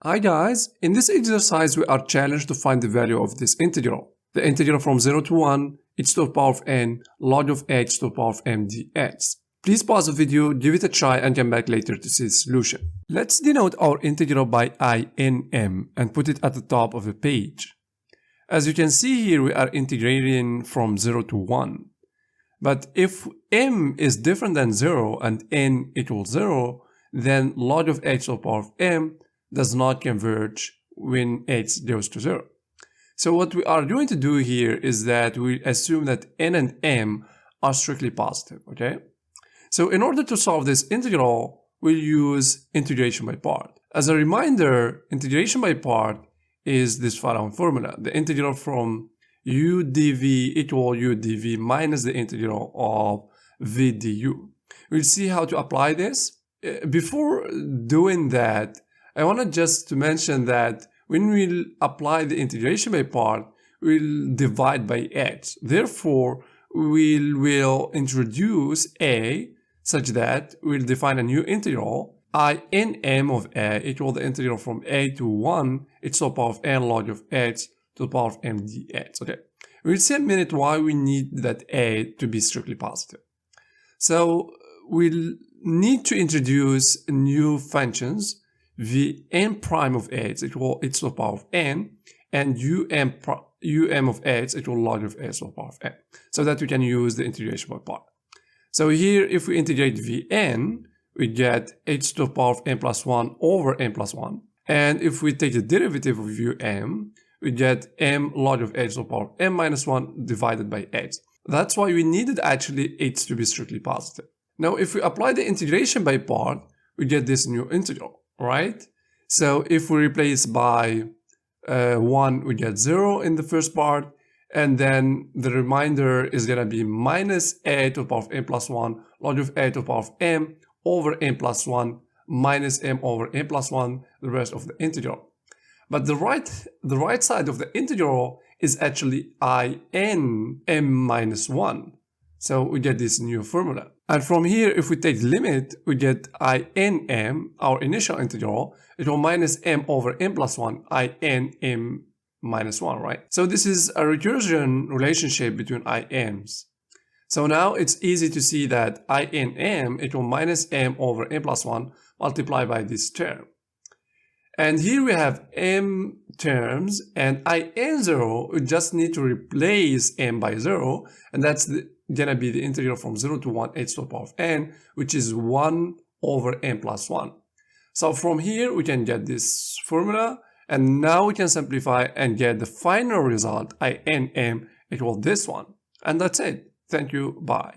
Hi guys, in this exercise we are challenged to find the value of this integral. The integral from 0 to 1, h to the power of n, log of h to the power of m dx. Please pause the video, give it a try and come back later to see the solution. Let's denote our integral by INM and put it at the top of the page. As you can see here, we are integrating from 0 to 1. But if m is different than 0 and n equals 0, then log of h to the power of m does not converge when h goes to 0. So what we are going to do here is that we assume that n and m are strictly positive, okay? So in order to solve this integral, we'll use integration by part. As a reminder, integration by part is this following formula. The integral from u dv equal u dv minus the integral of v du. We'll see how to apply this. Before doing that, I want just to mention that when we'll apply the integration by part, we'll divide by h. Therefore, we will introduce a such that we'll define a new integral, INM of a equal the integral from a to 1, h to the power of n log of h to the power of m dx. Okay, we'll see in a minute why we need that a to be strictly positive. So we'll need to introduce new functions, Vn prime of h equal h to the power of n, and um of h equal log of h to the power of n, so that we can use the integration by part. So here, if we integrate Vn, we get h to the power of n plus 1 over n plus 1. And if we take the derivative of um, we get m log of h to the power of m minus 1 divided by h. That's why we needed actually h to be strictly positive. Now, if we apply the integration by part, we get this new integral, right? So if we replace by 1, we get 0 in the first part, and then the remainder is going to be minus a to the power of n plus 1 log of a to the power of m over n plus 1 minus m over n plus 1, the rest of the integral. But the right side of the integral is actually in m minus 1. So we get this new formula. And from here, if we take the limit, we get INM, our initial integral, equal minus m over n plus 1, INM minus 1, right? So this is a recursion relationship between IMs. So now it's easy to see that INM equal minus m over n plus 1 multiplied by this term. And here we have m terms, and IN0, we just need to replace m by 0, and that's gonna be the integral from 0 to 1 h to the power of n, which is 1 over n plus 1. So from here, we can get this formula, and now we can simplify and get the final result, INM equal this one. And that's it. Thank you. Bye.